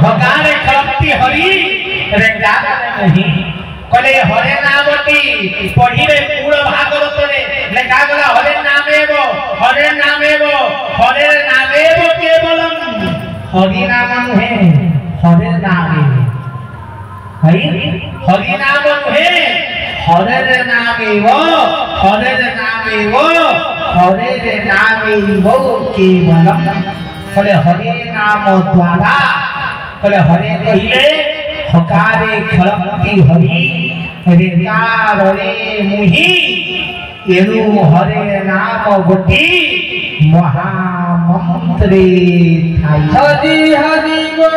हगारे खलती हरि रे गारे नहीं कले हरे नामती पढ़िबे पूर्ण भागवत रे लेखा गला हरे नामेव केवलम हरि नाम नुहे हरे नामे हरि नाम नुहे हरे नामेव केवलम कले हरे नाम द्वारा कले हरे कहिले हकारे खलती हरि रेकार रे मुहि एनु हरे नाम गोटी महामंत्रे हरि हरि बोल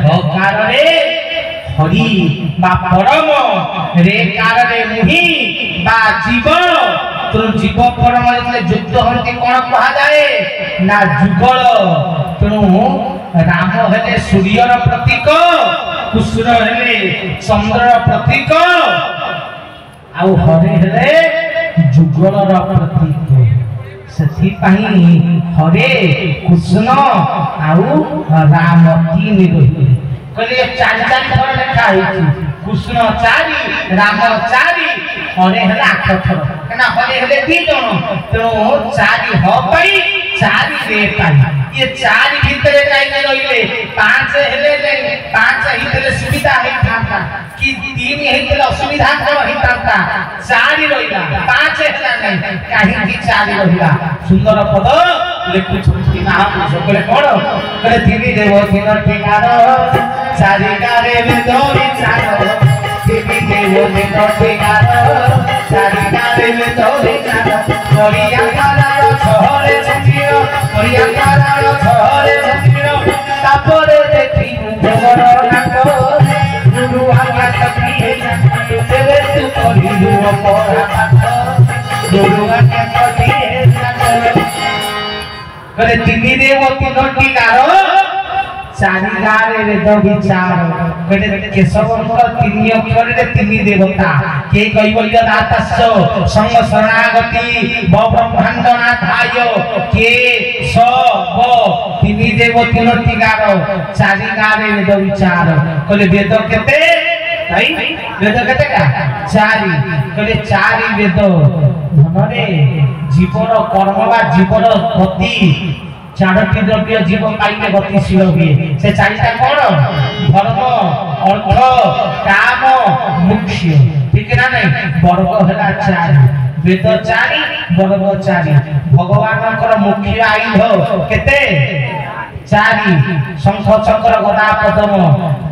हकार रे हरि बा परम रेकार रे मुहि बा जीव तो जीव परम युक्त हंती कौन कहा जाए ना जुगल तेणु राम हेले सूर्यर प्रतीक कुशुर हेले चंद्र प्रतीक आउ हरे हेले जुगलर प्रतीक सेथि पई हरे कृष्ण आउ राम तीन रही कहले चार चार थर लिखा है कृष्ण चारि राम चारि हरे हेले 8 थर केना हरे हेले 2 जण तो चारि ह पई चारि रे पई ये चारि भीतर काई ने रहिले 5 हेले 5 हितले सुविधा है थाता कि 3 हेले असुविधा है थाता चारि रहिला 5 हेला नहीं काहे कि चारि रहिला सुंदर पद लिखु छुटी ना सकले कोन करे दिनी देव दिन ठिकारो चारि गारे बेदोरी चारो दिनी देव दिन ठिकारो चारि गारे बेदोरी चारो करिया कालार शहरे छथियो करिया कालार शहरे छथियो तापरे देखि भवर नाको गुरु आज्ञा कथि तेरे तू करिलु अपराध गुरु आज्ञा कथि करे दिनी देव तीनोटी गारो चारि गारे वेद विचार करे केशवंकर 3 अक्षर रे 3 देवता के कैवल्य दातस्य संग शरणागति ब ब्रह्मांडनाथाय के सब 3 देव तीनोटी गारो चारि गारे वेद विचार कहले वेद केते भाई वेद केते का चारि कहले चारि वेद धनरे जीवन कर्म बा जीवन गति चारोटी द्रव्य जीव पाइले गतिशील हुए से चारिटा कौन धर्म अर्थ काम मोक्ष ठीक ना नहीं वर्ग हैला 4 वेद 4 वर्ग 4 भगवानकर मुख्य आयुध केते 4 शंख चक्र गदा पद्म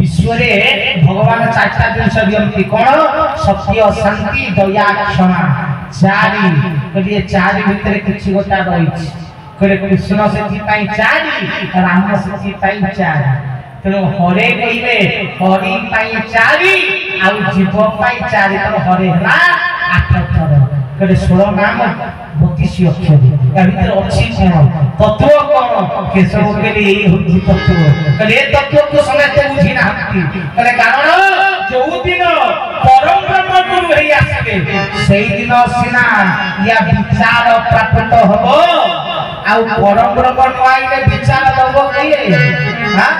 विश्व रे भगवान 4टा जिंस दियंती कौन सत्य शांति दया क्षमा 4 कलिए 4 भीतर किछि गोटा रहिछि करे कृष्ण सेति पई 4 राम सेति पई 4 तेणु हरे कहिबे हरि पई 4 आ जीव पई 4 तो हरे हला 8 थर करे 16 नाम 32 अक्षर या भीतर अछि कोन तत्व कोन केशव के लिए यही होछि तत्व करे तत्व को समझते बुझी ना हती करे कारण जो दिन परम ब्रह्म गुरु हे आसीबे सेही दिन सिना या विचार प्राप्त होबो आ परम ब्रह्म आइले विचार दबो किए हां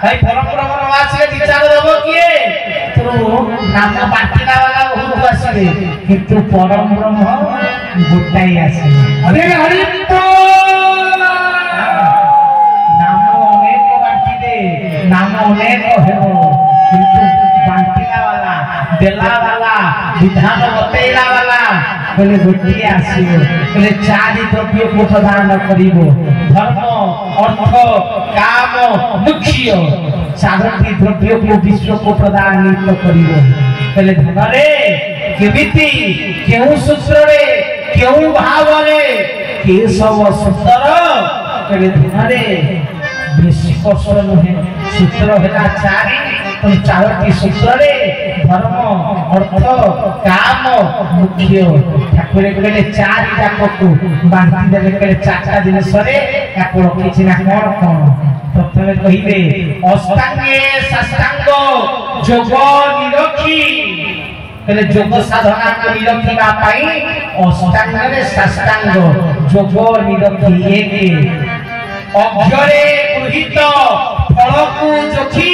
भाई परम ब्रह्म आसीले विचार दबो किए तो नाम बांटिला वाला बहुत आसीले किंतु परम ब्रह्म गोटाई आसी अरे हरि तो नाम अनेक बांटिले नाम अनेक हेबो किंतु बांटिला वाला देला वाला विधान बतैला वाला बोले गोटी आसीबो बोले 4 द्रव्य को प्रदान करिवो धर्म अर्थ काम मुख्य 4टी द्रव्य को विश्व को प्रदान करिवो बोले धनरे केमिति केउ सूत्र रे केउ भाव रे के सब सूत्र बोले धनरे बेसी कष्ट नहे सूत्र हेला 4 तो 4टी सूत्र रे धर्म अर्थ काम मुख्य ठाकुर कहले 4 जाक को बांटी देले कहले 4टा दिन सरे याको रखिछि ना कोन कोन प्रथमे कहिबे अष्टांगे साष्टांग जोग निरखी कहले जोग साधना को निरखिबा पाई अष्टांग रे साष्टांग जोग निरखी एक अघ्यरे गृहीत फल को जोखी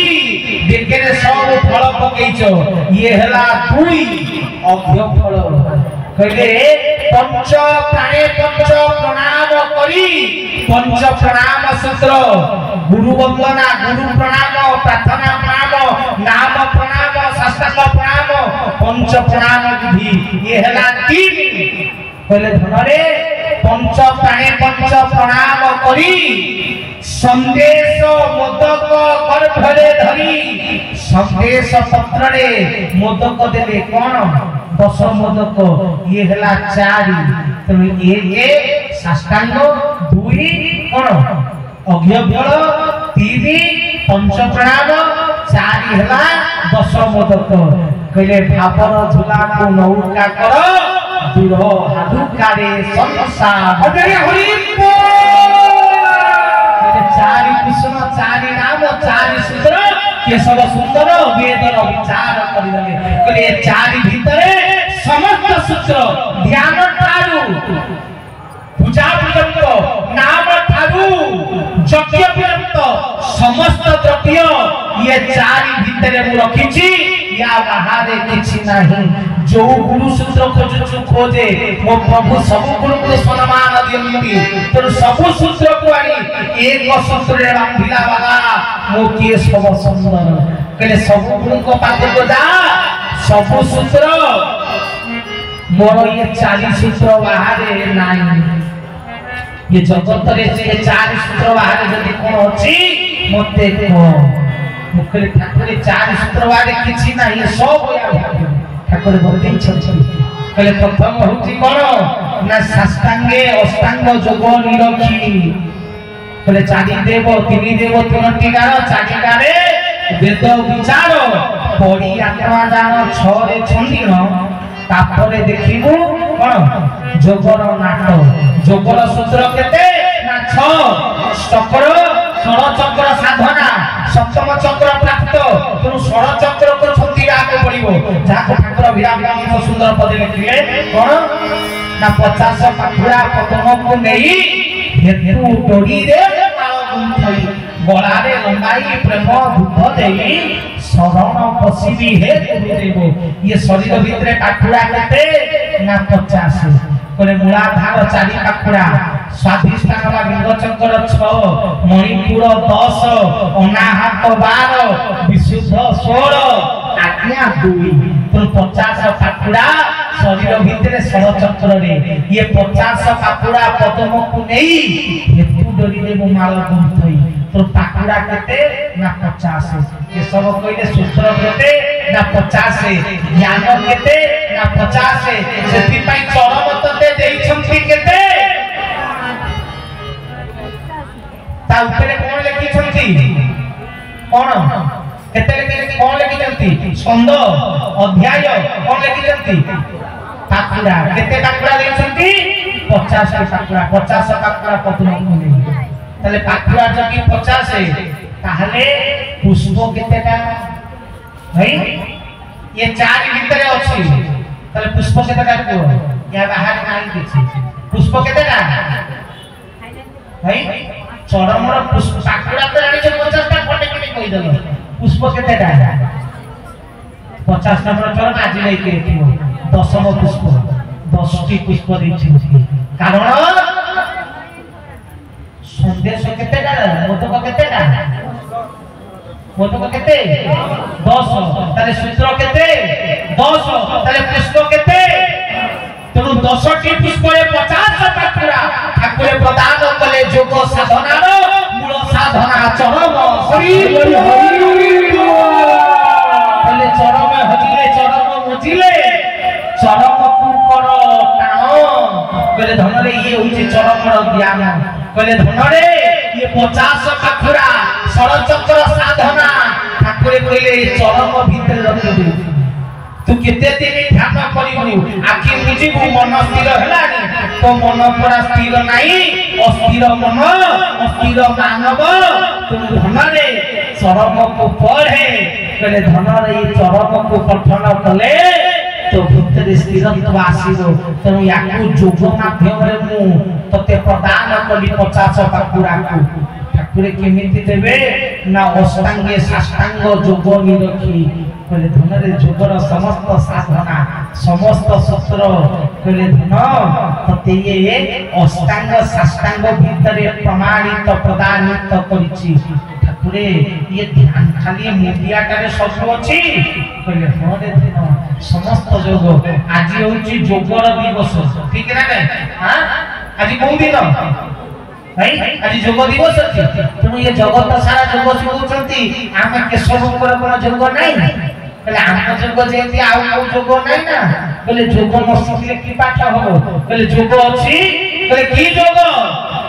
बेकेरे सब फल पकेइछो ये हला दुई अघ्य फल कहले पंच प्राणे पंच प्रणाम करी पंच प्रणाम सूत्र गुरु वंदना गुरु प्रणाम प्रार्थना प्रणाम नाम प्रणाम शास्त्र प्रणाम पंच प्रणाम विधि ये हला तीन कहले धनरे पंच प्राणे पंच प्रणाम करी संदेश मोदक गर्भरे धरी संदेश पत्ररे मोदक देले कोन 10 मोदक ये हला 4 तो ये साष्टांग 2 कोन अज्ञफल 3 पंच प्रणाम 4 हला 10 मोदक कहले भापर झुला को नौका कर दूर हादुकारे संसार अरे हरि चारि कुसुम चारि नाम चारि सूत्र केशव सुंदर वेदर विचार करिले कहले चारि भितरे समस्त सूत्र ध्यान ठारू पूजा पर्यंत नाम ठारू यज्ञ पर्यंत समस्त द्रव्य ये चारि भितरे मु रखिछि या बाहरे किछि नाही जो गुरु सूत्र खोजे मो प्रभु सब गुरु को सम्मान दियंती तो सब सूत्र को आनी एक सूत्र रे बांधिला वाला मो के सब सुंदर कहले सब गुरु को पाख को जा सब सूत्र मोर ये 40 सूत्र बाहरे नाही ये जगत रे जे 4 सूत्र बाहरे जदी कोन अछि मते को मुखरे ठाकुर 4 सूत्र बाहरे किछि नाही सब या ठाकुर बरती छछी कहले प्रथम होची कोन ना साष्टांगे अष्टांग जोग निरखी कहले 4 देव 3 देव 3 टीकार 4 गारे वेद विचार पड़ी आत्मा जान 6 रे छंदिन तापरे देखिबु कोन जोगर नाट जोगर सूत्र केते ना 6 चक्र षड़ चक्र साधना सप्तम चक्र प्राप्त तेणु षड़ चक्र को छंदिया को पड़िबो जाको ठाकुर विराम सुंदर पद लिखिले कोन ना 50 पाखुरा पतन को नेई हेतु डोरी रे माळ गुंथई गलारे लंबाई प्रेम दुख देई शरण पसिबी हे गुरुदेव ये शरीर भितरे पाखुरा केते ना 50 कोने मूलाधार 4 पाखुरा स्वाधिष्ठान वा लिंग चक्र 6 मणिपुर 10 अनाहत 12 विशुद्ध 16 आज्ञा 2 तो 50 पाखुरा शरीर भितरे षड़ चक्र रे ये 50 पाखुरा पद्म को नेई हेतु डोरी देव माळ गुंथई तो पाखुरा केते ना 50 ये सब कइले सूत्र केते ना 50 ज्ञान केते ना 50 सेति पई चरम तते देई छंती केते ता ऊपर कोन लिखि छंती कोन केते लिखि कोन लिखि छंती छंद अध्याय कोन लिखि छंती पाखुरा केते पाखुरा देई छंती 50 पाखुरा 50 पाखुरा पद्म को नेई ताले पाखुरा जकी 50 ताहले पुष्प केतेटा भाई ये 4 भीतर अछि ताले पुष्प केतेटा को या बाहर नाही किछि पुष्प केतेटा भाई चरमर पुष्प पाखुरा तो आनी 50 टा फटे के कहि देलो पुष्प केतेटा 50 नंबर चरम आज नै के थियो 10म पुष्प 10टी पुष्प दैछि कारण संदेश केतेटा मोदक केतेटा मोदक केते 10 ताले सूत्र केते 10 ताले पुष्प केते तेणु 10टी पुष्प 50 पाखुरा ठाकुर प्रदान कले जोग साधनार मूल साधना चरम हरि कले चरम हजिले चरम मुजिले चरम कुकर टाण कले धनरे ये होची चरमर ज्ञान कहले धनरे ये 50 पाखुरा षड़ चक्र साधना ठाकुर कहले चरम भीतर रखि दे तू केते दिन ध्यान करिबु आखि मुजिबु मन स्थिर हेलानी तो मन पूरा स्थिर नाही अस्थिर मन अस्थिर मानव तू धनरे चरम को पढ़े कहले धनरे ये चरम को पठन कले तो भितर स्थिरत्व आसीबो तेणु याकू जोग माध्यम रे मु तते प्रदान कली 50 पाकुरा को ठाकुर केमिति देबे ना अष्टांगे साष्टांग जोग निरखी कहले धन रे जोगर समस्त साधना समस्त सूत्र कहले धन तते ये अष्टांग साष्टांग भितर प्रमाणित प्रदानित करिछि ठाकुरे ये ध्यान खाली मुदिया करे सब अछि कहले हरे धन समस्त जोग आज होछि जोगर दिवस ठीक ना हां आज कोन दिन भाई आज जोग दिवस अछि तेणु ये जगत सारा जोग सिखौछंती आमे केशव ऊपर कोन जोग नाही कहले आम जोग जेति आउ जोग नाही ना कहले जोग न शिखले की पाठ हो कहले जोग अछि कहले की जोग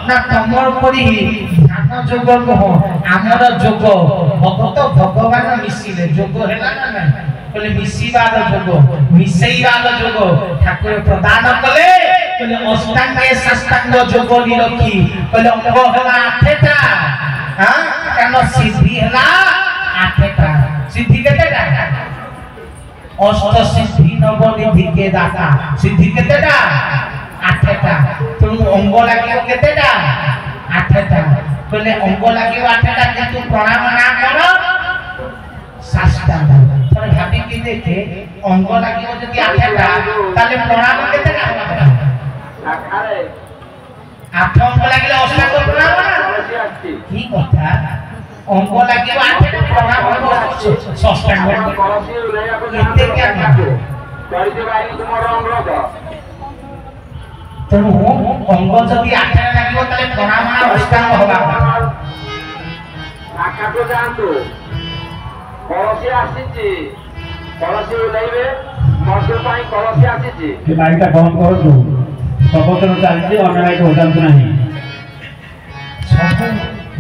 ना तमर परी ध्यान जोग कहो आमर जोग भगत भगवान मिसिले जोग हेला ना नाही कहले मिसिबार जोग मिसैबार जोग ठाकुर प्रदान कले कहले अष्टांगे साष्टांग जोग निरखी कहले अंग हेला 8टा हां कान सिद्धि हेला 8टा सिद्धि केतेटा अष्ट सिद्धि नवनिधि के दाता सिद्धि केतेटा 8टा तेणु अंग लागियो केतेटा 8टा कहले अंग लागियो 8टा किंतु प्रणाम ना करो साष्टांग थोड़े भाबी कि देखे अंग लागियो जदि 8टा ताले प्रणाम केतेटा होला आठारे 8 अंग लागिले अष्टांग प्रणाम ना की कथा अंग लागियो 8टा प्रणाम हो साष्टांग एते क्या करते भाई तुमरो अंग तेणु अंग जदि 8टा लागियो ताले प्रणाम ना अष्टांग होबा आका को जानतो कलसी आसीची कलसी उलाइबे मर्द पाई कलसी आसीची ए माइकटा बंद कर दो सबतर चलती अनलाइक होतांत नाही सब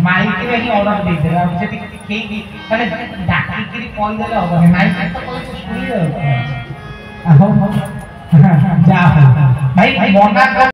माइक रे ही ऑर्डर दे दे अब जति के माने डाकी करी कोई देले होबे माइक तो कोई सुनी रे आहो जा भाई मना